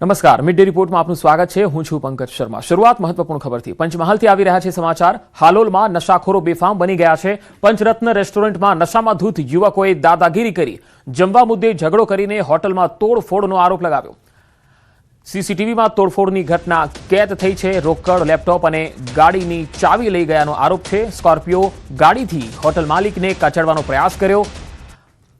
નમસ્કાર, mid day રિપોર્ટમાં આપનું સ્વાગત છે। હું છું પંકજ શર્મા। શરૂઆત મહત્વપૂર્ણ ખબરથી। પંચમહાલથી આવી રહ્યા છે સમાચાર। હાલોલમાં નશાખોરો બેફામ બની ગયા છે। પંચરત્ન રેસ્ટોરન્ટમાં નશામાં ધૂત યુવકોએ દાદાગીરી કરી જમવા મુદ્દે ઝઘડો કરીને હોટલમાં તોડફોડનો આરોપ લગાવ્યો। સીસીટીવીમાં તોડફોડની ઘટના કેદ થઈ છે। રોકડ, લેપટોપ અને ગાડીની ચાવી લઈ ગયાનો આરોપ છે। સ્કોર્પિયો ગાડીથી હોટલ માલિકને કચડવાનો પ્રયાસ કર્યો।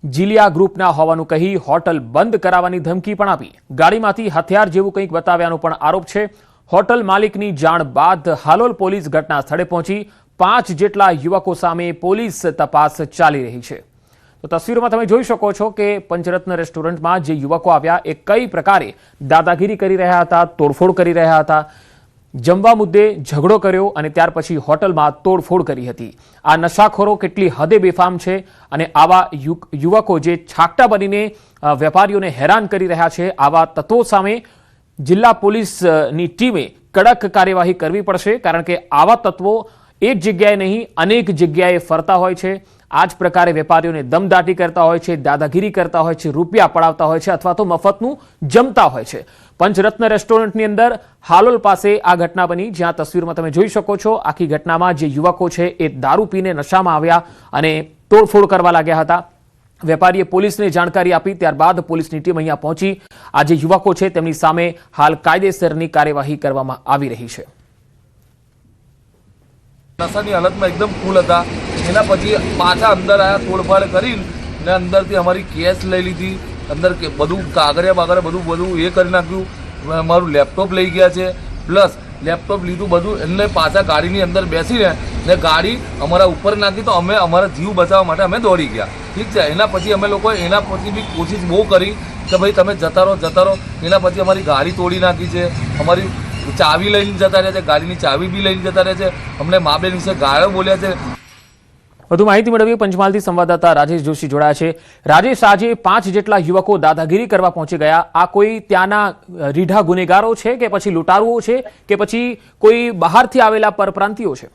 જીલિયા ગ્રુપના હોવાનું કહી હોટલ બંધ કરાવવાની ધમકી પણ આપી। ગાડીમાંથી હથિયાર જેવું કંઈક બતાવ્યાનો પણ આરોપ છે। હોટલ માલિકની જાણ બાદ હાલોલ પોલીસ ઘટના સ્થળે પહોંચી 5 જેટલા યુવકો સામે પોલીસ તપાસ ચાલી રહી છે। તો તસવીરોમાં તમે જોઈ શકો છો કે પંચરત્ન રેસ્ટોરન્ટમાં જે યુવકો આવ્યા એ કઈ પ્રકારે દાદાગીરી કરી રહ્યા હતા, તોડફોડ કરી રહ્યા હતા, જમવા મુદ્દે ઝઘડો કર્યો અને ત્યાર પછી હોટલમાં તોડફોડ કરી હતી। આ નશાખોરો કેટલી હદે બેફામ છે અને આવા યુવકો જે છાકટા બનીને વેપારીઓને હેરાન કરી રહ્યા છે, આવા તત્વો સામે જિલ્લા પોલીસની ટીમે કડક કાર્યવાહી કરવી પડશે। કારણ કે આવા તત્વો એક જગ્યાએ નહીં અનેક જગ્યાએ ફરતા હોય છે। આ જ પ્રકારે વેપારીઓને દમદાટી કરતા હોય છે, દાદાગીરી કરતા હોય છે, રૂપિયા પડાવતા હોય છે અથવા તો મફતનું જમતા હોય છે। પંચરત્ન રેસ્ટોરન્ટની અંદર હાલોલ પાસે આ ઘટના બની, જ્યાં તસવીરમાં તમે જોઈ શકો છો। આખી ઘટનામાં જે યુવકો છે એ દારૂ પીને નશામાં આવ્યા અને તોડફોડ કરવા લાગ્યા હતા। વેપારીએ પોલીસને જાણકારી આપી, ત્યારબાદ પોલીસની ટીમ અહીંયા પહોંચી આ જે યુવકો છે તેમની સામે હાલ કાયદેસરની કાર્યવાહી કરવામાં આવી રહી છે। નશાની હાલતમાં એકદમ ફૂલ હતા। એના પછી પાછા અંદર આવ્યા, તોડફાડ કરીને અંદરથી અમારી કેશ લઈ લીધી, અંદર બધું કાગળિયા બાગળિયા બધું એ કરી નાખ્યું। અમારું લેપટોપ લઈ ગયા છે, પ્લસ લેપટોપ લીધું બધું, એટલે પાછા ગાડીની અંદર બેસીને ને ગાડી અમારા ઉપર નાખી તો અમે અમારા જીવ બચાવવા માટે અમે દોડી ગયા। ઠીક છે, એના પછી અમે લોકોએ એના પછી બી કોશિશ બહુ કરી કે ભાઈ તમે જતા રહો। એના પછી અમારી ગાડી તોડી નાખી છે, અમારી ચાવી લઈને જતા રહ્યા છે, ગાડીની ચાવી બી લઈને જતા રહ્યા છે, અમને મા બેન વિશે ગાળો બોલ્યા છે। વધુ માહિતી મેળવીએ પંચમહાલથી સંવાદદાતા રાજેશ જોશી જોડાયા છે। રાજેશ, આજે 5 જેટલા યુવકો દાદાગીરી કરવા પહોંચી ગયા। આ કોઈ ત્યાંના રીઢા ગુનેગારો છે કે પછી લૂંટારુઓ છે કે પછી કોઈ બહારથી આવેલા પરપ્રાંતિયો છે?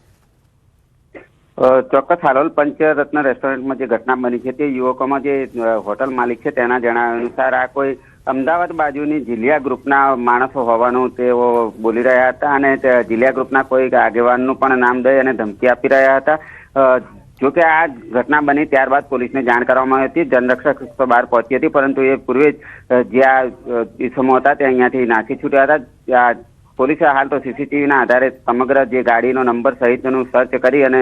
ચોક્કસ હાલોલ પંચરત્ન રેસ્ટોરન્ટમાં જે ઘટના બની છે તે યુવકોમાં જે હોટલ માલિક છે તેના જણાવ્યા અનુસાર આ કોઈ અમદાવાદ બાજુની જીલિયા ગ્રુપના માણસો હોવાનું તેઓ બોલી રહ્યા હતા અને જીલિયા ગ્રુપના કોઈ આગેવાનનું પણ નામ દઈ અને ધમકી આપી રહ્યા હતા। જોકે આ ઘટના બની ત્યારબાદ પોલીસને જાણ કરવામાં આવી હતી। જનરક્ષક બહાર પહોંચી હતી, પરંતુ એ પૂર્વે જ જ્યાં ઇસમો હતા તે અહીંયાથી નાસી છૂટ્યા હતા। પોલીસે હાલ તો સીસીટીવીના આધારે સમગ્ર જે ગાડીનો નંબર સહિતનું સર્ચ કરી અને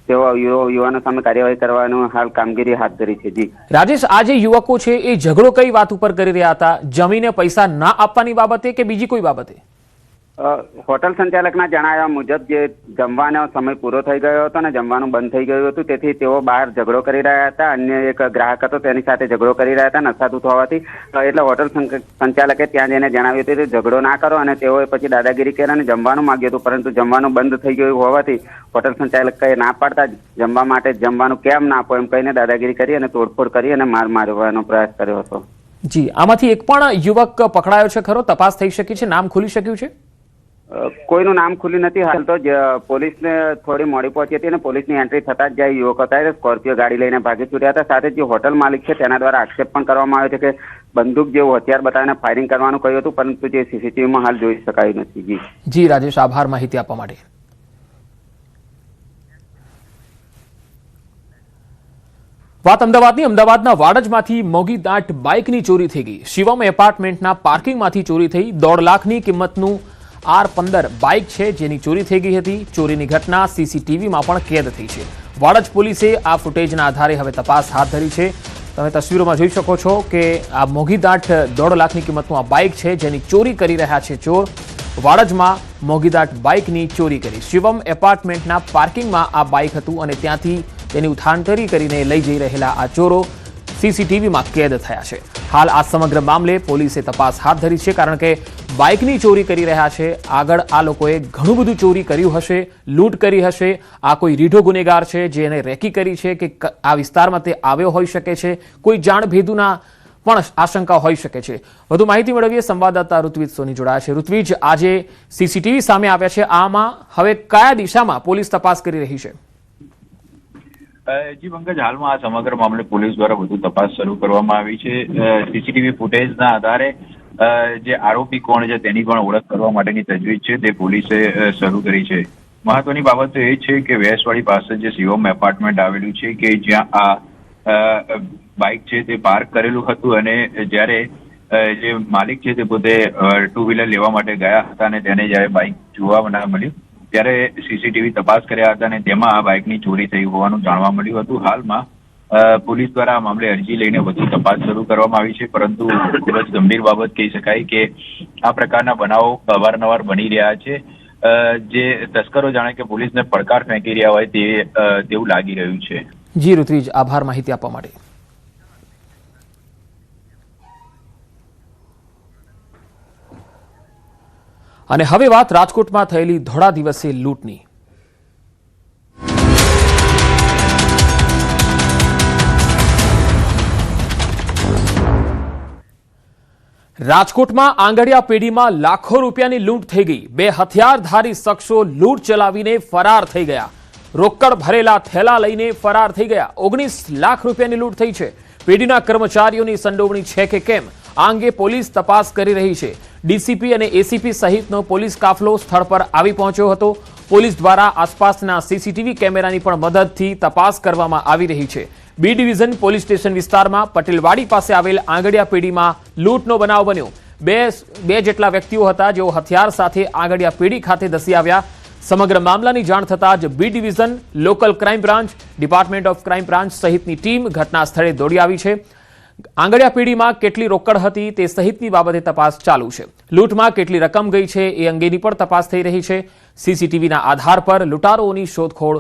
તેઓ યુવાનો સામે કાર્યવાહી કરવાનું હાલ કામગીરી હાથ ધરી છે। જી રાજેશ, આ જે યુવકો છે એ ઝઘડો કઈ વાત ઉપર કરી રહ્યા હતા? જમીને પૈસા ના આપવાની બાબતે કે બીજી કોઈ બાબતે? હોટલ સંચાલકના જણાવ્યા મુજબ જે જમવાનો સમય પૂરો થઈ ગયો હતો અને જમવાનું બંધ થઈ ગયું હતું, તેથી તેઓ બહાર ઝઘડો કરી રહ્યા હતા। અન્ય એક ગ્રાહક હતો તેની સાથે ઝઘડો કરી રહ્યા હતા નશાધૂત હોવાથી, એટલે હોટલ સંચાલકે ત્યાં જઈને જણાવ્યું હતું કે ઝઘડો ના કરો અને તેઓએ પછી દાદાગીરી કરી અને જમવાનું માંગ્યું હતું, પરંતુ જમવાનું બંધ થઈ ગયું હોવાથી હોટલ સંચાલકે ના પાડતા જમવા માટે જમવાનું કેમ ના આપો એમ કહીને દાદાગીરી કરી અને તોડફોડ કરી અને માર મારવાનો પ્રયાસ કર્યો હતો। જી, આમાંથી એક પણ યુવક પકડાયો છે ખરો? તપાસ થઈ શકી છે? નામ ખુલી શક્યું છે? કોઈનું નામ ખુલ્યું નથી। હાલ તો પોલીસને થોડી મોડી પહોંચી હતી અને પોલીસની એન્ટ્રી થતાં જ જે યુવક હતા એ સ્કોર્પિયો ગાડી લઈને ભાગી છૂટ્યા હતા। સાથે જે હોટલ માલિક છે તેના દ્વારા આક્ષેપ પણ કરવામાં આવ્યો છે કે બંદૂક જેવું હથિયાર બતાવીને ફાયરિંગ કરવાનું કહ્યું હતું, પરંતુ જે સીસીટીવીમાં હાલ જોઈ શકાયું નથી। જી રાજેશ, આભાર માહિતી આપવા માટે। વાત અમદાવાદની। અમદાવાદના વાડજમાંથી મોંઘી દાટ બાઇકની ચોરી થઈ ગઈ। શિવમ એપાર્ટમેન્ટના પાર્કિંગમાંથી ચોરી થઈ 1.5 લાખની કિંમતનું R15 બાઇક છે જેની ચોરી થઈ ગઈ હતી। ચોરીની ઘટના સીસીટીવીમાં પણ કેદ થઈ છે। વાડજ પોલીસે આ ફૂટેજના આધારે હવે તપાસ હાથ ધરી છે। તમે તસવીરોમાં જોઈ શકો છો કે આ મોંઘી દાટ 1.5 લાખની કિંમતનું આ બાઇક છે જેની ચોરી કરી રહ્યા છે ચોર। વાડજમાં મોંઘી દાટ બાઇકની ચોરી કરી। શિવમ એપાર્ટમેન્ટના પાર્કિંગમાં આ બાઇક હતું અને ત્યાંથી તેની ઉઠાંતરી કરીને લઈ જઈ રહેલા આ ચોરો સીસીટીવીમાં કેદ થયા છે। હાલ આ સમગ્ર મામલે પોલીસે તપાસ હાથ ધરી છે, કારણ કે બાઇકની ચોરી કરી રહ્યા છે। આગળ આ લોકોએ ઘણું બધું ચોરી કર્યું હશે, લૂંટ કરી હશે। આ કોઈ રીઢો ગુનેગાર છે જેને રેકી કરી છે કે આ વિસ્તારમાં તે આવ્યો હોઈ શકે છે, કોઈ જાણ ભેદુના પણ આશંકા હોઈ શકે છે। વધુ માહિતી મેળવીએ સંવાદદાતા ઋત્વિજ સોની જોડાયા છે। ઋત્વિજ, આજે સીસીટીવી સામે આવ્યા છે, આમાં હવે કયા દિશામાં પોલીસ તપાસ કરી રહી છે? જી પંકજ, હાલમાં આ સમગ્ર મામલે પોલીસ દ્વારા વધુ તપાસ શરૂ કરવામાં આવી છે। સીસીટીવી ફૂટેજના આધારે જે આરોપી કોણ છે તેની પણ ઓળખ કરવા માટેની તજવીજ છે તે પોલીસે શરૂ કરી છે. મહત્વની બાબત તો એ છે કે વેસવાડી પાસે જે શિવમ એપાર્ટમેન્ટ આવેલું છે કે જ્યાં આ બાઇક છે તે પાર્ક કરેલું હતું અને જ્યારે જે માલિક છે તે પોતે ટુ વ્હીલર લેવા માટે ગયા હતા અને તેને જ્યારે બાઇક જોવા ના મળ્યું ત્યારે સીસીટીવી તપાસ કર્યા હતા અને તેમાં આ બાઇકની ચોરી થઈ હોવાનું જાણવા મળ્યું હતું. હાલમાં પોલીસ દ્વારા આ મામલે અરજી લઈને વધુ તપાસ શરૂ કરવામાં આવી છે, પરંતુ ખૂબ જ ગંભીર બાબત કહી શકાય કે આ પ્રકારના બનાવો અવારનવાર બની રહ્યા છે. જે તસ્કરો જાણે કે પોલીસને પડકાર ફેંકી રહ્યા હોય તેવું લાગી રહ્યું છે. જી ઋત્વિજ, આભાર માહિતી આપવા માટે. અને હવે વાત રાજકોટમાં થયેલી ધોળા દિવસે લૂંટની. રાજકોટમાં આંગડિયા પેઢીમાં લાખો રૂપિયાની લૂંટ થઈ ગઈ. બે હથિયારધારી શખ્સો લૂંટ ચલાવીને ફરાર થઈ ગયા. રોકડ ભરેલા થેલા લઈને ફરાર થઈ ગયા. 19 લાખ રૂપિયાની લૂંટ થઈ છે. પેઢીના કર્મચારીઓની સંડોવણી છે કે કેમ, આ અંગે પોલીસ તપાસ કરી રહી છે. ડીસીપી અને એસીપી સહિતનો પોલીસ કાફલો સ્થળ પર આવી પહોંચ્યો હતો. પોલીસ દ્વારા આસપાસના સીસીટીવી કેમેરાની પણ મદદથી તપાસ કરવામાં આવી રહી છે. બી ડિવિઝન પોલીસ સ્ટેશન વિસ્તારમાં પટેલવાડી પાસે આવેલ આંગડિયા પેઢીમાં લૂંટનો બનાવ બન્યો. બે જેટલા વ્યક્તિઓ હતા જેઓ હથિયાર સાથે આંગડિયા પેઢી ખાતે ધસી આવ્યા. સમગ્ર મામલાની જાણ થતાં જ B division, local crime branch, department of crime branch સહિતની ટીમ ઘટના સ્થળે દોડી આવી છે. આંગડિયા પેઢીમાં કેટલી રોકડ હતી તે સહિતની બાબતે તપાસ ચાલુ છે. લૂંટમાં કેટલી રકમ ગઈ છે એ અંગેની પણ તપાસ થઈ રહી છે. સીસીટીવીના આધાર પર લૂંટારોની શોધખોળ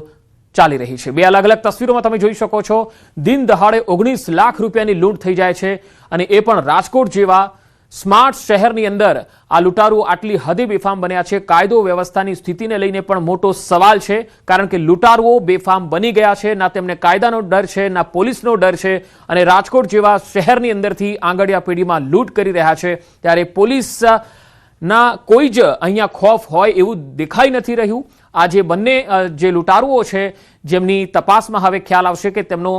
ચાલી રહી છે. બે અલગ અલગ તસવીરોમાં તમે જોઈ શકો છો. દિન દહાડે 19 લાખ રૂપિયાની લૂંટ થઈ જાય છે અને એ પણ રાજકોટ જેવા સ્માર્ટ શહેરની અંદર આ લૂંટારૂ આટલી હદે બેફામ બન્યા છે. કાયદો વ્યવસ્થાની સ્થિતિને લઈને પણ મોટો સવાલ છે, કારણ કે લૂંટારુઓ બેફામ બની ગયા છે. ના તેમને કાયદાનો ડર છે, ના પોલીસનો ડર છે, અને રાજકોટ જેવા શહેરની અંદરથી આંગડિયા પેઢીમાં લૂંટ કરી રહ્યા છે. ત્યારે પોલીસના કોઈ જ અહીંયા ખોફ હોય એવું દેખાઈ નથી રહ્યું. આ જે બંને જે લૂંટારુઓ છે જેમની તપાસમાં હવે ખ્યાલ આવશે કે તેમનો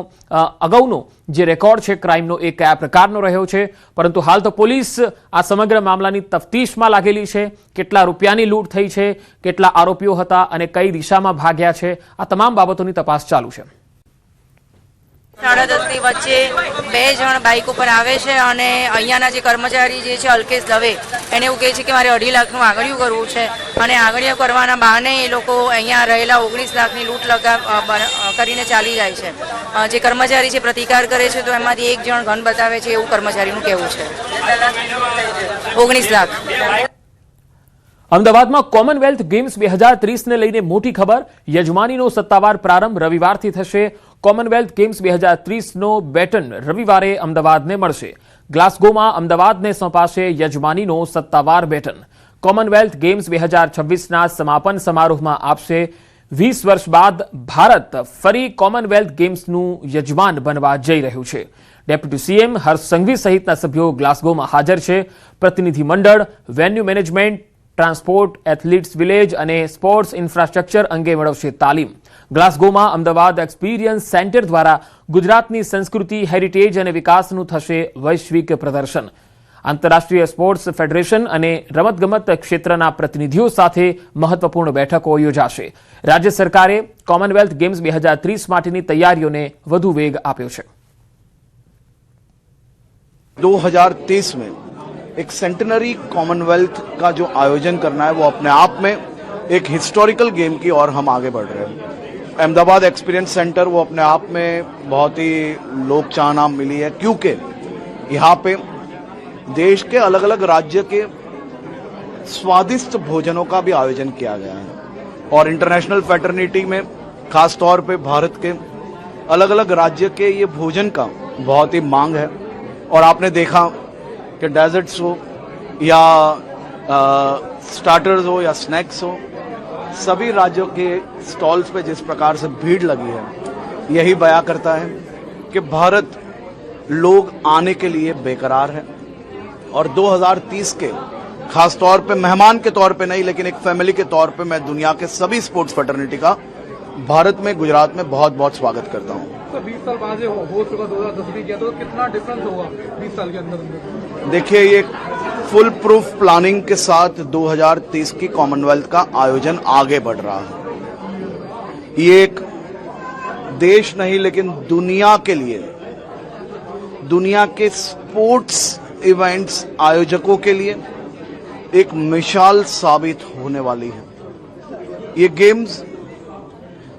અગાઉનો જે રેકોર્ડ છે ક્રાઇમનો એ કયા પ્રકારનો રહ્યો છે. પરંતુ હાલ તો પોલીસ આ સમગ્ર મામલાની તફતીશમાં લાગેલી છે. કેટલા રૂપિયાની લૂંટ થઈ છે, કેટલા આરોપીઓ હતા અને કઈ દિશામાં ભાગ્યા છે, આ તમામ બાબતોની તપાસ ચાલુ છે. 10:30 વચ્ચે બે જણ બાઇક ઉપર આવે છે અને અહીંયાના જે કર્મચારી જે છે અલ્કેશ દવે એને એવું કહે છે કે મારે 2.5 લાખનું આગળિયું કરવું છે અને આગળિયું કરવાના બહાને એ લોકો અહીંયા રહેલા 19 લાખની લૂંટ કરીને ચાલી જાય છે. જે કર્મચારી છે પ્રતિકાર કરે છે તો એમાંથી એક જણ ગન બતાવે છે એવું કર્મચારીનું કહેવું છે. 19 લાખ. અમદાવાદમાં કોમનવેલ્થ ગેમ્સ 2030ને લઈને મોટી ખબર. યજમાનીનો સત્તાવાર પ્રારંભ રવિવારથી થશે. કોમનવેલ્થ ગેમ્સ 2030નો બેટન રવિવારે અમદાવાદને મળશે. ગ્લાસગોમાં અમદાવાદને સોંપાશે યજમાનીનો સત્તાવાર બેટન. કોમનવેલ્થ ગેમ્સ 2026ના સમાપન સમારોહમાં આપશે. 20 વર્ષ બાદ ભારત ફરી કોમનવેલ્થ ગેમ્સનું યજમાન બનવા જઈ રહ્યું છે. ડેપ્યુટી સીએમ હર્ષ સંઘવી સહિતના સભ્યો ગ્લાસગોમાં હાજર છે. પ્રતિનિધિ મંડળ venue management, transport, athletes village અને સ્પોર્ટ્સ ઇન્ફ્રાસ્ટ્રક્ચર અંગે મેળવશે તાલીમ. ગ્લાસગોમાં અમદાવાદ એક્સપિરિયન્સ સેન્ટર દ્વારા ગુજરાતની સંસ્કૃતિ, હેરિટેજ અને વિકાસનું થશે વૈશ્વિક પ્રદર્શન. આંતરરાષ્ટ્રીય સ્પોર્ટ્સ ફેડરેશન અને રમતગમત ક્ષેત્રના પ્રતિનિધિઓ સાથે મહત્વપૂર્ણ બેઠકો યોજાશે. રાજ્ય સરકારે કોમનવેલ્થ ગેમ્સ 2030 માટેની તૈયારીઓને વધુ વેગ આપ્યો છે. 2030 में एक सेंटेनरी कॉमनवेल्थ का जो आयोजन करना है वो अपने आप में एक हिस्टोरिकल गेम की ओर हम आगे बढ़ रहे हैं. अहमदाबाद एक्सपीरियंस सेंटर वो अपने आप में बहुत ही लोक चाहना मिली है क्योंकि यहाँ पे देश के अलग अलग राज्य के स्वादिष्ट भोजनों का भी आयोजन किया गया है और इंटरनेशनल फैटर्निटी में खास तौर पे भारत के अलग अलग राज्य के ये भोजन का बहुत ही मांग है. और आपने देखा कि डेजर्ट्स हो या स्टार्टर्स हो या स्नैक्स हो, सभी राज्यों के स्टॉल्स पे जिस प्रकार से भीड़ लगी है यही बयां करता है कि भारत लोग आने के लिए बेकरार है. और 2030 के खास तौर पे मेहमान के तौर पे नहीं लेकिन एक फैमिली के तौर पे मैं दुनिया के सभी स्पोर्ट्स फैटर्निटी का भारत में, गुजरात में बहुत बहुत स्वागत करता हूँ. तो 20 साल बाद हो चुका 2010 में किया तो कितना डिफरेंस होगा 20 साल के अंदर? देखिए ये फुल प्रूफ प्लानिंग के साथ 2030 की कॉमनवेल्थ का आयोजन आगे बढ़ रहा है। ये एक देश नहीं लेकिन दुनिया के लिए, दुनिया के स्पोर्ट्स इवेंट्स आयोजकों के लिए एक मिसाल साबित होने वाली है। ये गेम्स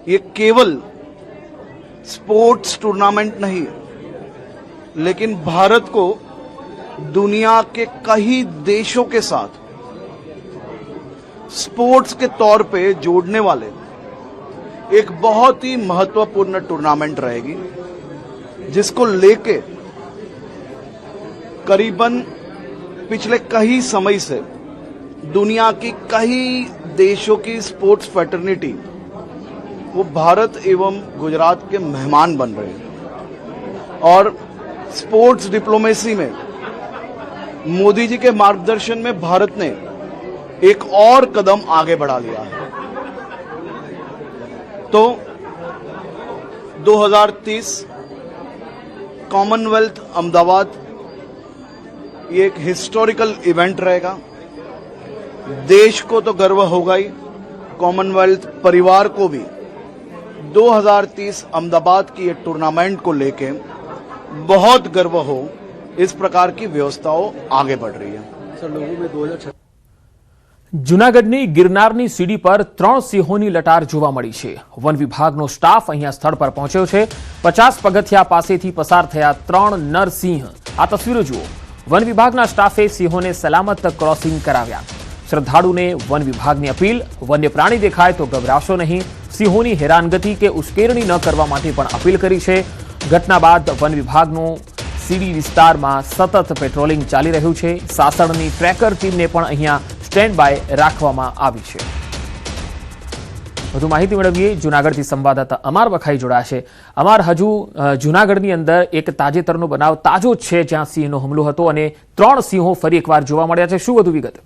ये केवल स्पोर्ट्स टूर्नामेंट नहीं लेकिन भारत को दुनिया के कई देशों के साथ स्पोर्ट्स के तौर पे जोड़ने वाले एक बहुत ही महत्वपूर्ण टूर्नामेंट रहेगी, जिसको लेके करीबन पिछले कई समय से दुनिया की कई देशों की स्पोर्ट्स फ्रेटर्निटी वो भारत एवं गुजरात के मेहमान बन रहे हैं। और स्पोर्ट्स डिप्लोमेसी में मोदी जी के मार्गदर्शन में भारत ने एक और कदम आगे बढ़ा लिया है। तो 2030 कॉमनवेल्थ अहमदाबाद ये एक हिस्टोरिकल इवेंट रहेगा। देश को तो गर्व होगा ही, कॉमनवेल्थ परिवार को भी 2030 अहमदाबाद की ये टूर्नामेंट को लेके बहुत गर्व हो। इस प्रकार की व्यवस्थाओं आगे बढ़ रही है। सर, लोगों में 2006 જૂનાગઢની ગિરનારની સીડી પર 3 સિંહોની લટાર જોવા મળી છે। વન વિભાગનો સ્ટાફ અહીંયા સ્થળ પર પહોંચ્યો છે। 50 પગથિયા પાસેથી પસાર થયા 3 નર સિંહ। આ તસવીરો જુઓ। વન વિભાગના સ્ટાફે સિંહોને સલામત ક્રોસિંગ કરાવ્યા। શ્રદ્ધાળુને વન વિભાગની અપીલ, વન્ય પ્રાણી દેખાય તો ગભરાશો નહીં, સિંહોની હેરાનગતિ કે ઉશ્કેરણી ન કરવા માટે પણ અપીલ કરી છે। ઘટના બાદ વન વિભાગનું સીડી વિસ્તારમાં સતત પેટ્રોલિંગ ચાલી રહ્યું છે। સાસણની ટ્રેકર ટીમને પણ અહીંયા સ્ટેન્ડ બાય રાખવામાં આવી છે। વધુ માહિતી મેળવીએ જૂનાગઢથી સંવાદદાતા અમર વખાઈ જોડાશે। અમર, હજુ જૂનાગઢની અંદર એક તાજેતરનો બનાવ તાજો જ છે જ્યાં સિંહનો હુમલો હતો અને 3 સિંહો ફરી એકવાર જોવા મળ્યા છે। શું વધુ વિગત?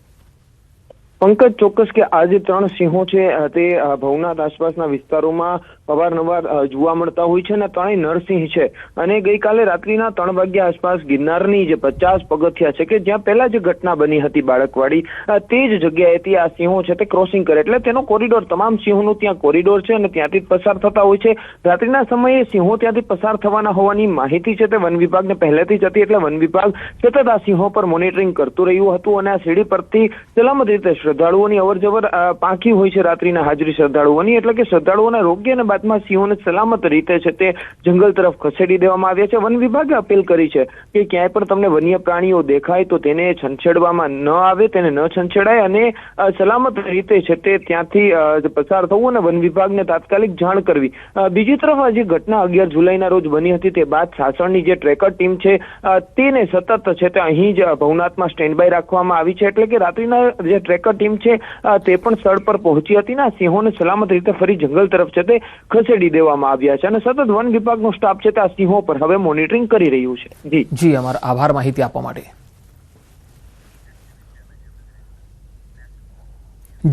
પંકજ, ચોક્કસ કે આ જે 3 સિંહો છે તે ભવનાથ આસપાસના વિસ્તારોમાં અવારનવાર જોવા મળતા હોય છે અને 3 નરસિંહ છે। અને ગઈકાલે રાત્રિના 3 વાગ્યા આસપાસ ગિરનારની જે 50 પગથિયા છે કે જ્યાં પહેલા જે ઘટના બની હતી બાળકવાડી, તે જ જગ્યાએથી આ સિંહો છે તે ક્રોસિંગ કરે, એટલે તેનો કોરિડોર, તમામ સિંહોનું ત્યાં કોરિડોર છે અને ત્યાંથી જ પસાર થતા હોય છે। રાત્રિના સમયે સિંહો ત્યાંથી પસાર થવાના હોવાની માહિતી છે તે વન વિભાગને પહેલેથી જ હતી, એટલે વન વિભાગ સતત આ સિંહો પર મોનિટરિંગ કરતું રહ્યું હતું અને આ સીડી પરથી સલામત રીતે શ્રદ્ધાળુઓની અવરજવર પાંખી હોય છે રાત્રિના હાજરી શ્રદ્ધાળુઓની, એટલે કે શ્રદ્ધાળુઓના રોગ્ય અને બાદમાં સિંહોને સલામત રીતે છે તે જંગલ તરફ ખસેડી દેવામાં આવ્યા છે। વન વિભાગે અપીલ કરી છે કે ક્યાંય પણ તમને વન્ય પ્રાણીઓ દેખાય તો તેને છંછેડવામાં ન આવે, તેને ન છંછેડાય અને સલામત રીતે છે તે ત્યાંથી પસાર થવું અને વન વિભાગને તાત્કાલિક જાણ કરવી। બીજી તરફ જે ઘટના 11 જુલાઈના રોજ બની હતી તે બાદ સાસણની જે ટ્રેકર ટીમ છે તેને સતત છે તે અહીં જ ભવનાથમાં સ્ટેન્ડ બાય રાખવામાં આવી છે, એટલે કે રાત્રિના જે ટ્રેકર ટીમ છે તે પણ સ્થળ પર પહોંચી હતી ને સિંહોને સલામત રીતે ફરી જંગલ તરફ છે તે ખસેડી દેવામાં આવ્યા છે અને સતત વન વિભાગનો સ્ટાફ છે તે આ સિંહો પર હવે મોનિટરિંગ કરી રહ્યું છે। જી અમારો આભાર માહિતી આપવા માટે।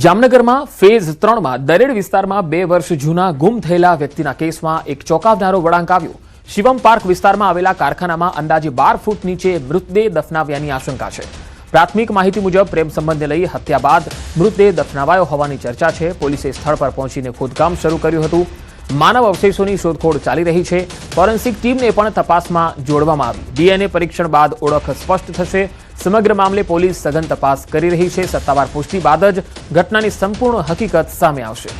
જામનગરમાં ફેઝ 3 માં દરેડ વિસ્તારમાં 2 વર્ષ જૂના ગુમ થયેલા વ્યક્તિના કેસમાં એક ચોંકાવનારો વળાંક આવ્યો। શિવમ પાર્ક વિસ્તારમાં આવેલા કારખાનામાં અંદાજે 12 ફૂટ નીચે મૃતદેહ દફનાવ્યાની આશંકા છે। પ્રાથમિક માહિતી મુજબ પ્રેમ સંબંધને લઈ હત્યા બાદ મૃતદેહ દફનાવાયો હોવાની ચર્ચા છે। પોલીસે સ્થળ પર પહોંચીને ખોદકામ શરૂ કર્યું હતું। માનવ અવશેષોની શોધખોળ ચાલી રહી છે। ફોરેન્સિક ટીમને પણ તપાસમાં જોડવામાં આવી। ડીએનએ પરીક્ષણ બાદ ઓળખ સ્પષ્ટ થશે। સમગ્ર મામલે પોલીસ સઘન તપાસ કરી રહી છે। સત્તાવાર પુષ્ટિ બાદ જ ઘટનાની સંપૂર્ણ હકીકત સામે આવશે।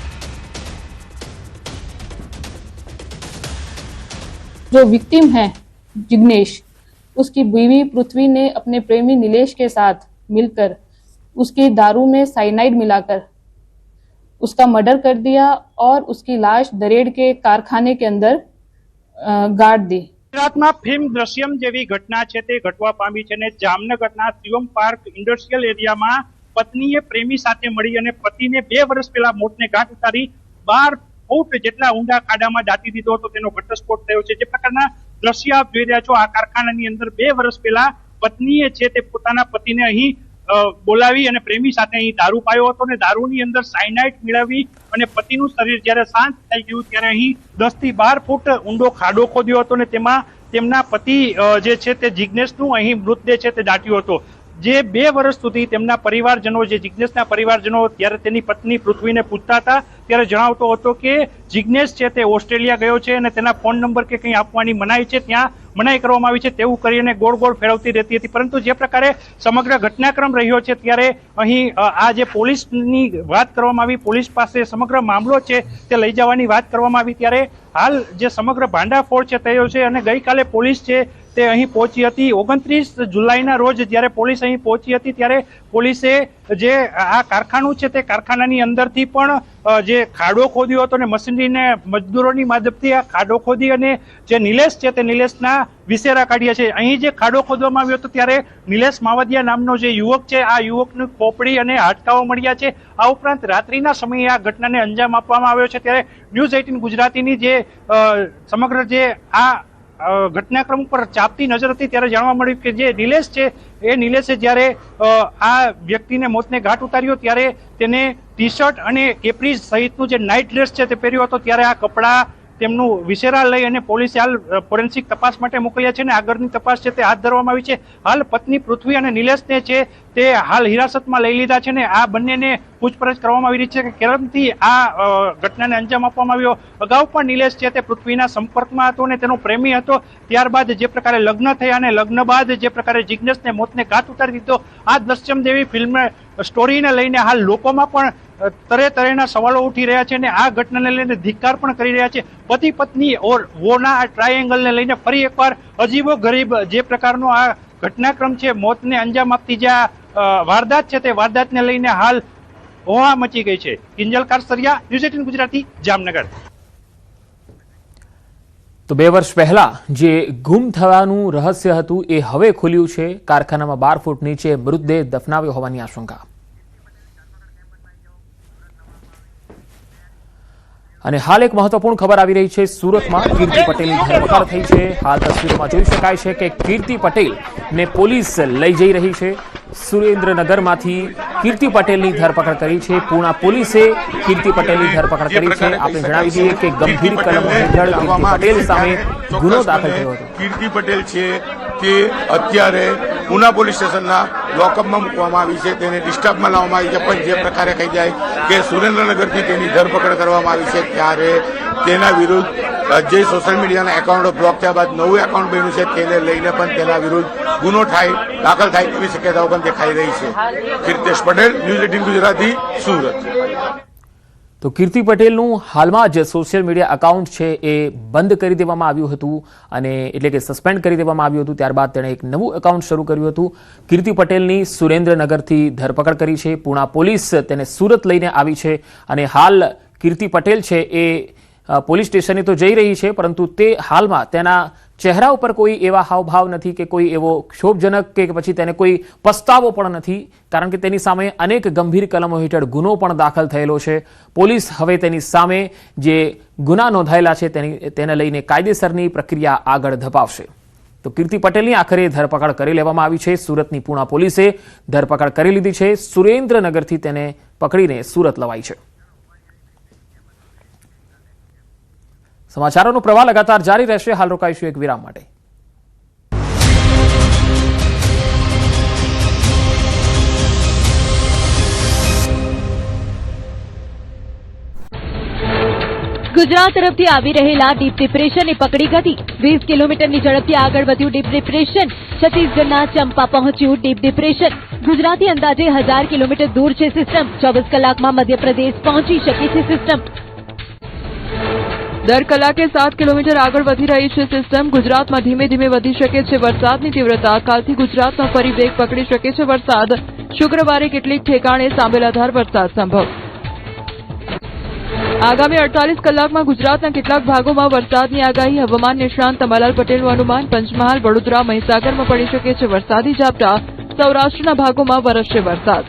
जो विक्टिम है जिग्नेश, उसकी बीवी पृथ्वी ने अपने प्रेमी नीलेश के साथ मिलकर उसकी दारू में साइनाइड मिलाकर उसका मर्डर कर दिया और उसकी लाश दरेड़ के कारखाने के अंदर गाड़ दी। ગુજરાતમાં ફિલ્મ દ્રશ્યમ જેવી ઘટના છે તે ઘટવા પામી છે અને જામનગરના શિવમ પાર્ક ઇન્ડસ્ટ્રીયલ એરિયામાં પત્નીએ પ્રેમી સાથે મળી અને પતિને 2 વર્ષ પહેલા મોતને ઘાટ ઉતારી 12 ફૂટ જેટલા ઊંડા ખાડામાં દાટી દીધો હતો, તેનો ઘટસ્ફોટ થયો છે। જે પ્રકારના દ્રશ્ય આપ જોઈ રહ્યા છો, આ કારખાનાની અંદર 2 વર્ષ પહેલા પત્નીએ છે તે પોતાના પતિને અહીં બોલાવી અને પ્રેમી સાથે અહીં દારૂ પાયો હતો અને દારૂની અંદર સાયનાઇડ મેળવી અને પતિનું શરીર જ્યારે શાંત થઈ ગયું ત્યારે અહીં 10 થી 12 ફૂટ ઊંડો ખાડો ખોદ્યો હતો અને તેમાં તેમના પતિ જે છે તે જિગ્નેશનું અહીં મૃતદેહ છે તે દાટ્યો હતો। જે 2 વર્ષ સુધી તેમના પરિવારજનો, જે જિજ્ઞેશના પરિવારજનો ત્યારે તેની પત્ની પૃથ્વીને પૂછતા હતા ત્યારે જણાવતો હતો કે જિજ્ઞેશ છે તે ઓસ્ટ્રેલિયા ગયો છે અને તેના ફોન નંબર કે કંઈ આપવાની મનાઈ છે, ત્યાં મનાઈ કરવામાં આવી છે તેવું કરીને ગોળ ગોળ ફેરવતી રહેતી હતી. પરંતુ જે પ્રકારે સમગ્ર ઘટનાક્રમ રહ્યો છે ત્યારે અહીં આ જે પોલીસની વાત કરવામાં આવી, પોલીસ પાસે સમગ્ર મામલો છે તે લઈ જવાની વાત કરવામાં આવી ત્યારે હાલ જે સમગ્ર ભાંડાફોડ છે થયો છે અને ગઈકાલે પોલીસ છે તે અહીં પહોંચી હતી. 29 જુલાઈના રોજ જ્યારે પોલીસ અહીં પહોંચી હતી ત્યારે પોલીસે જે આ કારખાનું છે તે કારખાનાની અંદરથી પણ જે ખાડો ખોદ્યો હતો અને મશીનરીને મજદૂરોની મદદથી આ ખાડો ખોદી અને જે નિલેશ છે તે નિલેશના વિશેરા કાઢ્યા છે. અહીં જે ખાડો ખોદવામાં આવ્યો હતો ત્યારે નિલેશ માવદિયા નામનો જે યુવક છે, આ યુવકની ખોપડી અને હાડકાઓ મળ્યા છે. આ ઉપરાંત રાત્રિના સમયે આ ઘટનાને અંજામ આપવામાં આવ્યો છે ત્યારે ન્યૂઝ 18 ગુજરાતીની જે સમગ્ર જે આ ઘટનાક્રમ પર ચાપતી નજર હતી ત્યારે જાણવા મળ્યું કે જે નિલેશ છે એ નિલેશે જ્યારે આ વ્યક્તિને મોતને ઘાટ ઉતાર્યો ત્યારે તેને ટી શર્ટ અને કેપ્રી સહિતનું જે નાઇટ ડ્રેસ છે તે પહેર્યો હતો. ત્યારે આ કપડાં તેમનું વિશેરા લઈ અને પોલીસે હાલ ફોરેન્સિક તપાસ માટે મોકલ્યા છે અને આગળની તપાસ છે તે હાથ ધરવામાં આવી છે. હાલ પત્ની પૃથ્વી અને નિલેશને છે તે હાલ હિરાસતમાં લઈ લીધા છે અને આ બંનેને પૂછપરછ કરવામાં આવી રહી છે કે કેરમથી આ ઘટનાને અંજામ આપવામાં આવ્યો. અગાઉ પણ નિલેશ છે તે પૃથ્વીના સંપર્કમાં હતો અને તેનો પ્રેમી હતો. ત્યારબાદ જે પ્રકારે લગ્ન થયા અને લગ્ન બાદ જે પ્રકારે જિજ્ઞેશને મોતને ઘાટ ઉતારી દીધો, આ દ્રશ્યમ જેવી ફિલ્મ સ્ટોરીને લઈને હાલ લોકોમાં પણ તરેતરેના સવાલો ઉઠી રહ્યા છે અને આ ઘટનાને લઈને ધિક્કાર પણ કરી રહ્યા છે. પતિ પત્ની ઓર વોના આ ટ્રાયેંગલને લઈને ફરી એકવાર અજીબો ગરીબ જે પ્રકારનો આ ઘટનાક્રમ છે, મોતને અંજામ આપતી જે વારદાત છે તે વારદાતને લઈને હાલ હોવા મચી ગઈ છે. કિંજલ કારસરિયા, ન્યૂઝ 18 ગુજરાતી, જામનગર. તો 2 વર્ષ પહેલા જે ગુમ થવાનું રહસ્ય હતું એ હવે ખુલ્યું છે. કારખાનામાં 12 ફૂટ નીચે મૃતદેહ દફનાવ્યો હોવાની આશંકા. અને હાલ એક મહત્વપૂર્ણ ખબર આવી રહી છે. સુરતમાં કીર્તિ પટેલની ધરપકડ થઈ છે. હાલ તસવીરોમાં જોઈ શકાય છે કે કીર્તિ પટેલ ને પોલીસ લઈ જઈ રહી છે. સુરેન્દ્રનગરમાંથી કીર્તિ પટેલની ધરપકડ કરી છે. પૂણા પોલીસે કીર્તિ પટેલની ધરપકડ કરી છે. આપણે જણાવી દઈએ કે ગંભીર કલમો હેઠળ કીર્તિ પટેલ સામે ગુનો દાખલ થયો હતો. કીર્તિ પટેલ છે તે અત્યારે પૂના પોલીસ સ્ટેશનના લોકઅપમાં મૂકવામાં આવી છે. તેને ડિસ્ટર્બમાં લાવવામાં આવી છે. પણ જે પ્રકારે કહી જાય કે સુરેન્દ્રનગરથી તેની ધરપકડ કરવામાં આવી છે ત્યારે તેના વિરુદ્ધ જે સોશિયલ મીડિયાના એકાઉન્ટો બ્લોક થયા બાદ નવું એકાઉન્ટ બન્યું છે તેને લઈને પણ તેના વિરુદ્ધ ગુનો દાખલ થાય તેવી શક્યતાઓ પણ દેખાઈ રહી છે. કીર્તેશ પટેલ, ન્યૂઝ 18 ગુજરાતી, સુરત. તો કીર્તિ પટેલનું હાલમાં જ સોશિયલ મીડિયા એકાઉન્ટ છે એ બંધ કરી દેવામાં આવ્યું હતું અને એટલે કે સસ્પેન્ડ કરી દેવામાં આવ્યું હતું. ત્યારબાદ તેણે એક નવું એકાઉન્ટ શરૂ કર્યું હતું. કીર્તિ પટેલની સુરેન્દ્રનગરથી ધરપકડ કરી છે. પૂણા પોલીસ તેને સુરત લઈને આવી છે અને હાલ કીર્તિ પટેલ છે એ પોલીસ સ્ટેશને તો જઈ રહી છે પરંતુ તે હાલમાં તેના ચહેરા ઉપર કોઈ એવા હાવભાવ નથી કે કોઈ એવો ક્ષોભજનક કે પછી તેને કોઈ પસ્તાવો પણ નથી, કારણ કે તેની સામે અનેક ગંભીર કલમો હેઠળ ગુનો પણ દાખલ થયેલો છે. પોલીસ હવે તેની સામે જે ગુના નોંધાયેલા છે તેને લઈને કાયદેસરની પ્રક્રિયા આગળ ધપાવશે. તો કીર્તિ પટેલની આખરે ધરપકડ કરી લેવામાં આવી છે. સુરતની પૂણા પોલીસે ધરપકડ કરી લીધી છે. સુરેન્દ્રનગરથી તેને પકડીને સુરત લવાઈ છે. સમાચારોનો પ્રવાહ લગાતાર જારી રહેશે. હાલ રોકાઈશું એક વિરામ માટે. ગુજરાત તરફથી આવી રહેલા ડીપ ડિપ્રેશને પકડી ગતિ. 20 કિલોમીટરની ઝડપથી આગળ વધ્યું ડીપ ડિપ્રેશન. છત્તીસગઢના ચંપા પહોંચ્યું ડીપ ડિપ્રેશન. ગુજરાતથી અંદાજે 1000 કિલોમીટર દૂર છે સિસ્ટમ. 24 કલાકમાં મધ્યપ્રદેશ પહોંચી શકે છે સિસ્ટમ. દર કલાકે 7 કિલોમીટર આગળ વધી રહી છે સિસ્ટમ. ગુજરાતમાં ધીમે ધીમે વધી શકે છે વરસાદની તીવ્રતા. કાલથી ગુજરાતમાં ફરી વેગ પકડી શકે છે વરસાદ. શુક્રવારે કેટલીક ઠેકાણે સાંબેલાધાર વરસાદ સંભવ. આગામી 48 કલાકમાં ગુજરાતના કેટલાક ભાગોમાં વરસાદની આગાહી. હવામાન નિષ્ણાંત અંબાલાલ પટેલનું અનુમાન. પંચમહાલ, વડોદરા, મહીસાગરમાં પડી શકે છે વરસાદી ઝાપટા. સૌરાષ્ટ્રના ભાગોમાં વરસશે વરસાદ.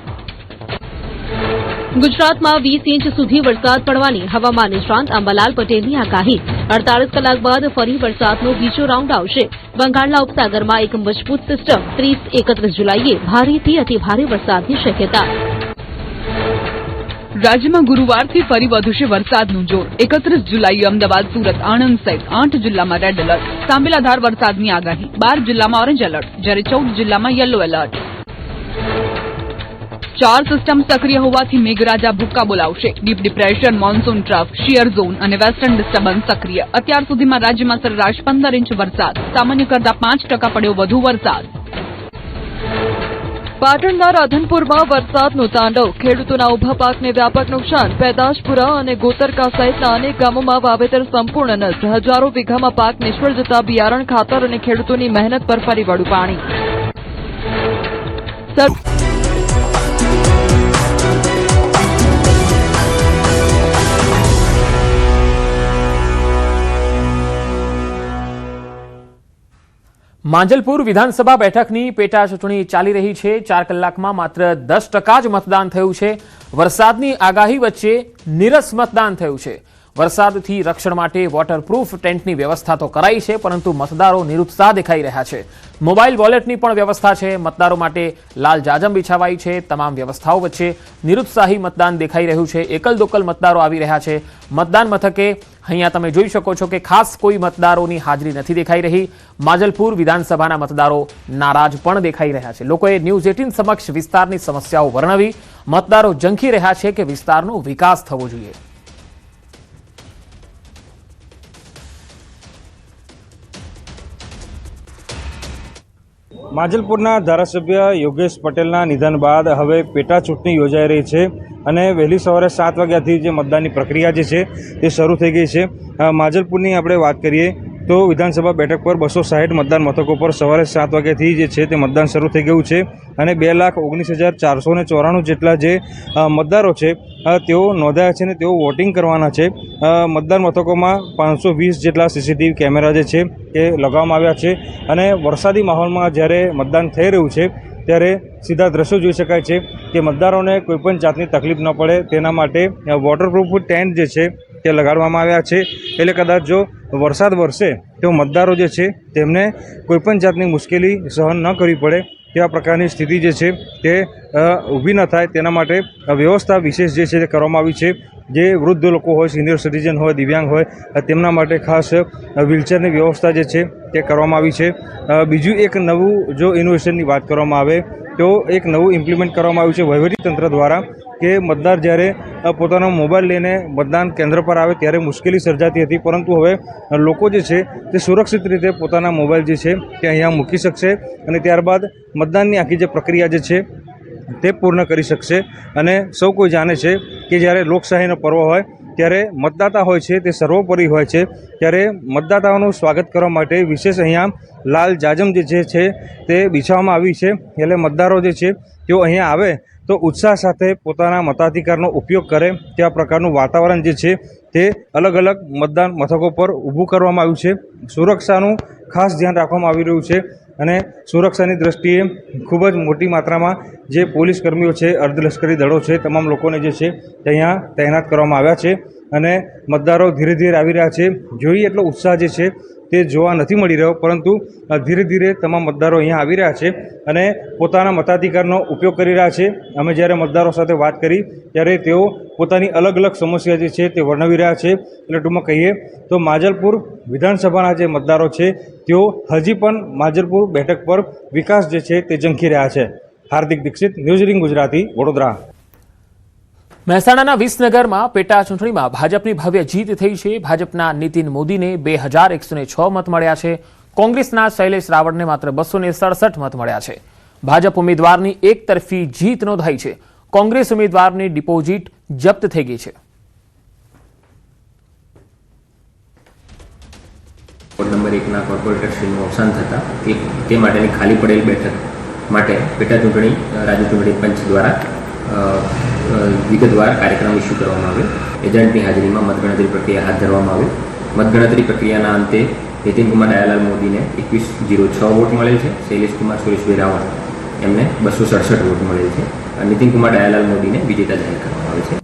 ગુજરાતમાં 20 ઇંચ સુધી વરસાદ પડવાની હવામાન નિષ્ણાંત અંબાલાલ પટેલની આગાહી. 48 કલાક બાદ ફરી વરસાદનો બીજો રાઉન્ડ આવશે. બંગાળના ઉપસાગરમાં એક મજબૂત સિસ્ટમ. 30-31 જુલાઈએ ભારેથી અતિભારે વરસાદની શક્યતા. રાજ્યમાં ગુરુવારથી ફરી વધશે વરસાદનું જોર. 31 જુલાઈએ અમદાવાદ, સુરત, આણંદ સહિત 8 જિલ્લામાં રેડ એલર્ટ. સાંબેલાધાર વરસાદની આગાહી. 12 જિલ્લામાં ઓરેન્જ એલર્ટ જ્યારે 14 જિલ્લામાં યલો એલર્ટ. 4 સિસ્ટમ સક્રિય હોવાથી મેઘરાજા ભૂક્કા બોલાવશે. Deep depression, monsoon trough, shear zone અને વેસ્ટર્ન ડિસ્ટર્બન્સ સક્રિય. અત્યાર સુધીમાં રાજ્યમાં સરેરાશ 15 ઇંચ વરસાદ. સામાન્ય કરતાં 5% પડ્યો વધુ વરસાદ. પાટણના રાધનપુરમાં વરસાદનું તાંડવ. ખેડૂતોના ઉભા પાકને વ્યાપક નુકસાન. પેદાશપુરા અને ગોતરકા સહિતના અનેક ગામોમાં વાવેતર સંપૂર્ણ નષ્ટ. હજારો વીઘામાં પાક નિષ્ફળ જતા બિયારણ, ખાતર અને ખેડૂતોની મહેનત પર ફરી વળ્યું પાણી. માંજલપુર વિધાનસભા બેઠકની પેટા ચૂંટણી ચાલી રહી છે. 4 કલાકમાં માત્ર 10% જ મતદાન થયું છે. વરસાદની આગાહી વચ્ચે નીરસ મતદાન થયું છે. વરસાદથી રક્ષણ માટે વોટરપ્રૂફ ટેન્ટની વ્યવસ્થા તો કરાઈ છે, પરંતુ મતદારો નિરુત્સાહ દેખાઈ રહ્યા છે. મોબાઈલ વોલેટની પણ વ્યવસ્થા છે. મતદારો માટે લાલ જાજમ બિછાવાઈ છે. તમામ વ્યવસ્થાઓ વચ્ચે નિરુત્સાહી મતદાન દેખાઈ રહ્યું છે. એકલ દોકલ મતદારો આવી રહ્યા છે. મતદાન મથકે અહીંયા તમે જોઈ શકો છો કે ખાસ કોઈ મતદારોની હાજરી નથી દેખાઈ રહી. માંજલપુર વિધાનસભાના મતદારો નારાજ પણ દેખાઈ રહ્યા છે. લોકોએ ન્યૂઝ 18 સમક્ષ વિસ્તારની સમસ્યાઓ વર્ણવી. મતદારો ઝંખી રહ્યા છે કે વિસ્તારનો વિકાસ થવો જોઈએ. માંજલપુરના ધારાસભ્ય યોગેશ પટેલના નિધન બાદ હવે પેટા ચૂંટણી યોજાઈ રહી છે અને વહેલી સવારે 7 વાગ્યાથી જે મતદાનની પ્રક્રિયા જે છે તે શરૂ થઈ ગઈ છે. માંજલપુરની આપણે વાત કરીએ તો વિધાનસભા બેઠક પર 260 મતદાન મથકો પર સવારે 7 વાગ્યાથી જે છે તે મતદાન શરૂ થઈ ગયું છે અને 2,19,494 જેટલા જે મતદારો છે તેઓ નોંધાયા છે અને તેઓ વોટિંગ કરવાના છે. મતદાન મથકોમાં 520 જેટલા સીસીટીવી કેમેરા જે છે તે લગાવવામાં આવ્યા છે અને વરસાદી માહોલમાં જ્યારે મતદાન થઈ રહ્યું છે ત્યારે સીધા દ્રશ્યો જોઈ શકાય છે કે મતદારોને કોઈપણ જાતની તકલીફ ન પડે તેના માટે વોટરપ્રૂફ ટેન્ટ જે છે તે લગાડવામાં આવ્યા છે. એટલે કદાચ જો વરસાદ વરસે તો મતદારો જે છે તેમને કોઈપણ જાતની મુશ્કેલી સહન ન કરવી પડે તેવા પ્રકારની સ્થિતિ જે છે તે ઊભી ન થાય તેના માટે વ્યવસ્થા વિશેષ જે છે તે કરવામાં આવી છે. જે વૃદ્ધ લોકો હોય, સિનિયર સિટીઝન હોય, દિવ્યાંગ હોય તેમના માટે ખાસ વ્હીલચેરની વ્યવસ્થા જે છે તે કરવામાં આવી છે. બીજું એક નવું જો ઇનોવેશનની વાત કરવામાં આવે તો એક નવું ઇમ્પ્લિમેન્ટ કરવામાં આવ્યું છે વહીવટીતંત્ર દ્વારા કે મતદાર જ્યારે પોતાનો મોબાઈલ લઈને મતદાન કેન્દ્ર પર આવે ત્યારે મુશ્કેલી સર્જાતી હતી, પરંતુ હવે લોકો જે છે તે સુરક્ષિત રીતે પોતાના મોબાઈલ જે છે તે અહીંયા મૂકી શકશે અને ત્યારબાદ મતદાનની આખી જે પ્રક્રિયા જે છે તે પૂર્ણ કરી શકશે. અને સૌ કોઈ જાણે છે કે જ્યારે લોકશાહીનો પર્વ હોય ત્યારે મતદાતા હોય છે તે સર્વોપરી હોય છે. ત્યારે મતદાતાઓનું સ્વાગત કરવા માટે વિશેષ અહીંયા લાલ જાજમ જે છે તે બિછાવવામાં આવી છે. એટલે મતદારો જે છે તેઓ અહીંયા આવે તો ઉત્સાહ સાથે પોતાના મતાધિકારનો ઉપયોગ કરે તેવા પ્રકારનું વાતાવરણ જે છે તે અલગ અલગ મતદાન મથકો પર ઊભું કરવામાં આવ્યું છે. સુરક્ષાનું ખાસ ધ્યાન રાખવામાં આવી રહ્યું છે અને સુરક્ષાની દ્રષ્ટિએ ખૂબ જ મોટી માત્રામાં જે પોલીસ કર્મીઓ છે, અર્ધલશ્કરી દળો છે, તમામ લોકોને જે છે તે અહીંયા તૈનાત કરવામાં આવ્યા છે અને મતદારો ધીરે ધીરે આવી રહ્યા છે. જોઈએ એટલો ઉત્સાહ જે છે તે જોવા નથી મળી રહ્યો, પરંતુ ધીરે ધીરે તમામ મતદારો અહીંયા આવી રહ્યા છે અને પોતાના મતાધિકારનો ઉપયોગ કરી રહ્યા છે. અમે જ્યારે મતદારો સાથે વાત કરી ત્યારે તેઓ પોતાની અલગ અલગ સમસ્યા જે છે તે વર્ણવી રહ્યા છે. એટલે ટૂંકમાં કહીએ તો માંજલપુર વિધાનસભાના જે મતદારો છે તેઓ હજી પણ માંજલપુર બેઠક પર વિકાસ જે છે તે ઝંખી રહ્યા છે. હાર્દિક દીક્ષિત, ન્યૂઝ 18 ગુજરાતી, વડોદરા. મહેસાણાના વિસનગરમાં પેટા ચૂંટણીમાં ભાજપની ભવ્ય જીત થઈ છે. ભાજપના નીતિન મોદીને 2106 મત મળ્યા છે. કોંગ્રેસના શૈલેષ રાવળને માત્ર 267 મત મળ્યા છે. ભાજપ ઉમેદવારની એકતરફી જીત નોંધાઈ છે. કોંગ્રેસ ઉમેદવારની ડિપોઝિટ જપ્ત થઈ ગઈ છે. વોર્ડ નંબર 1ના કોર્પોરેટરશ્રીનું અવસાન થતાં તે માટેની ખાલી પડેલ બેઠક માટે પેટા ચૂંટણી રાજ્ય ચૂંટણી પંચ દ્વારા વિગતવાર કાર્યક્રમ ઇસ્યુ કરવામાં આવ્યો. એજન્ટની હાજરીમાં મતગણતરી પ્રક્રિયા હાથ ધરવામાં આવી. મતગણતરી પ્રક્રિયાના અંતે નીતિનકુમાર દયાલાલ મોદીને 2106 વોટ મળેલ છે. શૈલેષકુમાર સુરેશભાઈ રાવળ એમને 267 વોટ મળેલ છે. નીતિનકુમાર દયાલાલ મોદીને વિજેતા જાહેર કરવામાં આવે છે.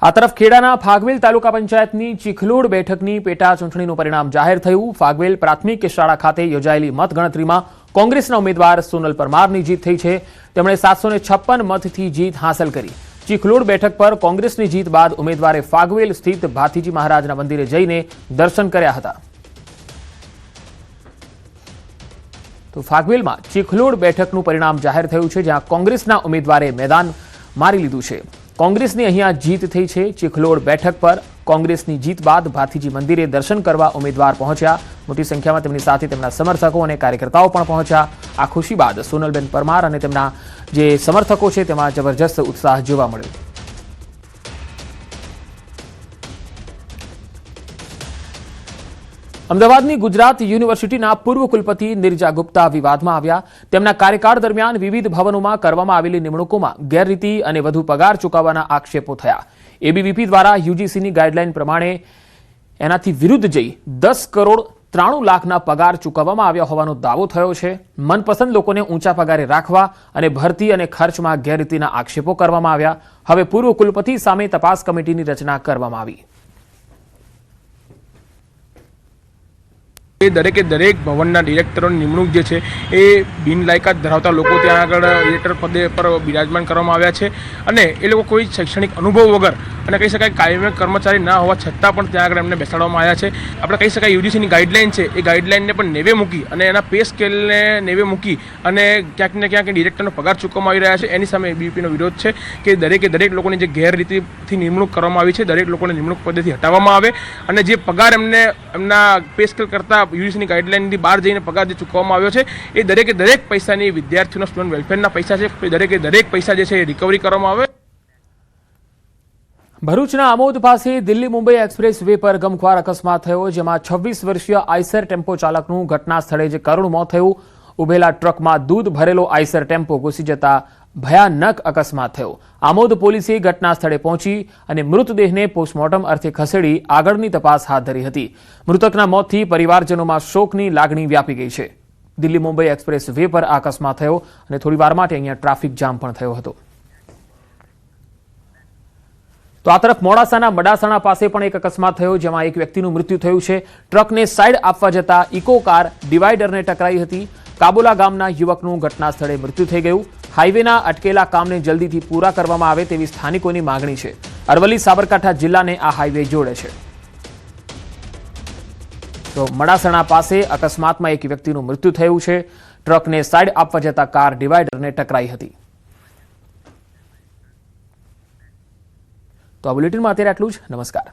આ તરફ ખેડાના ફાગવેલ તાલુકા પંચાયતની ચીખલોડ બેઠકની પેટા ચૂંટણીનું પરિણામ જાહેર થયું. ફાગવેલ પ્રાથમિક શાળા ખાતે યોજાયેલી મતગણતરીમાં કોંગ્રેસના ઉમેદવાર સોનલ પરમારની જીત થઈ છે. તેમણે 756 મતથી જીત હાંસલ કરી. ચીખલોડ બેઠક પર કોંગ્રેસની જીત બાદ ઉમેદવારે ફાગવેલ સ્થિત ભાથીજી મહારાજના મંદિરે જઈને દર્શન કર્યા હતા. તો ફાગવેલમાં ચીખલોડ બેઠકનું પરિણામ જાહેર થયું છે, જ્યાં કોંગ્રેસના ઉમેદવારે મેદાન મારી લીધું છે. કોંગ્રેસની અહીંયા જીત થઈ છે. ચીખલોડ બેઠક પર કોંગ્રેસની જીત બાદ ભાથીજી મંદિરે દર્શન કરવા ઉમેદવાર પહોંચ્યા. મોટી સંખ્યામાં તેમની સાથે તેમના સમર્થકો અને કાર્યકર્તાઓ પણ પહોંચ્યા. આ ખુશી બાદ સોનલબેન પરમાર અને તેમના જે સમર્થકો છે તેમાં જબરજસ્ત ઉત્સાહ જોવા મળ્યો. અમદાવાદની ગુજરાત યુનિવર્સિટીના પૂર્વ કુલપતિ નિર્જા ગુપ્તા વિવાદમાં આવ્યા. તેમના કાર્યકાળ દરમિયાન વિવિધ ભવનોમાં કરવામાં આવેલી નિમણૂકોમાં ગેરરીતિ અને વધુ પગાર ચૂકવવાના આક્ષેપો થયા. એબીવીપી દ્વારા યુજીસીની ગાઈડલાઈન પ્રમાણે એનાથી વિરુદ્ધ જઈ 10 કરોડ 93 લાખના પગાર ચૂકવવામાં આવ્યા હોવાનો દાવો થયો છે. મનપસંદ લોકોને ઊંચા પગારે રાખવા અને ભરતી અને ખર્ચમાં ગેરરીતિના આક્ષેપો કરવામાં આવ્યા. હવે પૂર્વ કુલપતિ સામે તપાસ કમિટીની રચના કરવામાં આવી. દરેકે દરેક ભવનના ડિરેક્ટરોની નિમણૂક જે છે એ બિનલાયકાત ધરાવતા લોકો ત્યાં આગળ ડિરેક્ટર પદે પર બિરાજમાન કરવામાં આવ્યા છે અને એ લોકો કોઈ શૈક્ષણિક અનુભવ વગર અને કહી શકાય કાયમી કર્મચારી ના હોવા છતાં પણ ત્યાં આગળ એમને બેસાડવામાં આવ્યા છે. આપણે કહી શકાય યુજીસીની ગાઈડલાઈન છે એ ગાઈડલાઈનને પણ નેવે મૂકી અને એના પે સ્કેલને નેવે મૂકી અને ક્યાંક ને ક્યાંક ડિરેક્ટરનો પગાર ચૂકવવામાં આવી રહ્યા છે. એની સામે એબીવીપીનો વિરોધ છે કે દરેકે દરેક લોકોની જે ગેરરીતિથી નિમણૂક કરવામાં આવી છે દરેક લોકોને નિમણૂક પદેથી હટાવવામાં આવે અને જે પગાર એમને એમના પે સ્કેલ કરતાં યુજીસીની ગાઈડલાઈનથી બહાર જઈને પગાર જે ચૂકવવામાં આવ્યો છે એ દરેકે દરેક પૈસાની વિદ્યાર્થીઓના સ્ટુડન્ટ વેલફેરના પૈસા છે એ દરેકે દરેક પૈસા જે છે એ રિકવરી કરવામાં આવે. ભરૂચના આમોદ પાસે દિલ્હી મુંબઈ એક્સપ્રેસ વે પર ગમખ્વાર અકસ્માત થયો, જેમાં 26 વર્ષીય આઈસર ટેમ્પો ચાલકનું ઘટના સ્થળે જ કરુણ મોત થયું. ઉભેલા ટ્રકમાં દૂધ ભરેલો આઈસર ટેમ્પો ઘૂસી જતા ભયાનક અકસ્માત થયો. આમોદ પોલીસે ઘટના સ્થળે પહોંચી અને મૃતદેહને પોસ્ટમોર્ટમ અર્થે ખસેડી આગળની તપાસ હાથ ધરી હતી. મૃતકના મોતથી પરિવારજનોમાં શોકની લાગણી વ્યાપી ગઈ છે. દિલ્હી મુંબઈ એક્સપ્રેસ વે પર આ અકસ્માત થયો અને થોડીવાર માટે અહીંયા ટ્રાફિક જામ પણ થયો હતો. તો આ તરફ મોડાસાના મડાસણા પાસે પણ એક અકસ્માત થયો, જેમાં એક વ્યક્તિનું મૃત્યુ થયું છે. ટ્રકને સાઈડ આપવા જતા ઇકો કાર ડિવાઈડરને ટકરાઈ હતી. કાબોલા ગામના યુવકનું ઘટના સ્થળે મૃત્યુ થઈ ગયું. હાઈવેના અટકેલા કામને જલ્દીથી પૂરા કરવામાં આવે તેવી સ્થાનિકોની માંગણી છે. અરવલ્લી સાબરકાંઠા જિલ્લાને આ હાઈવે જોડે છે. તો મડાસણા પાસે અકસ્માતમાં એક વ્યક્તિનું મૃત્યુ થયું છે. ટ્રકને સાઈડ આપવા જતા કાર ડિવાઈડરને ટકરાઈ હતી. તો આ બુલેટિનમાં અત્યારે આટલું જ. નમસ્કાર.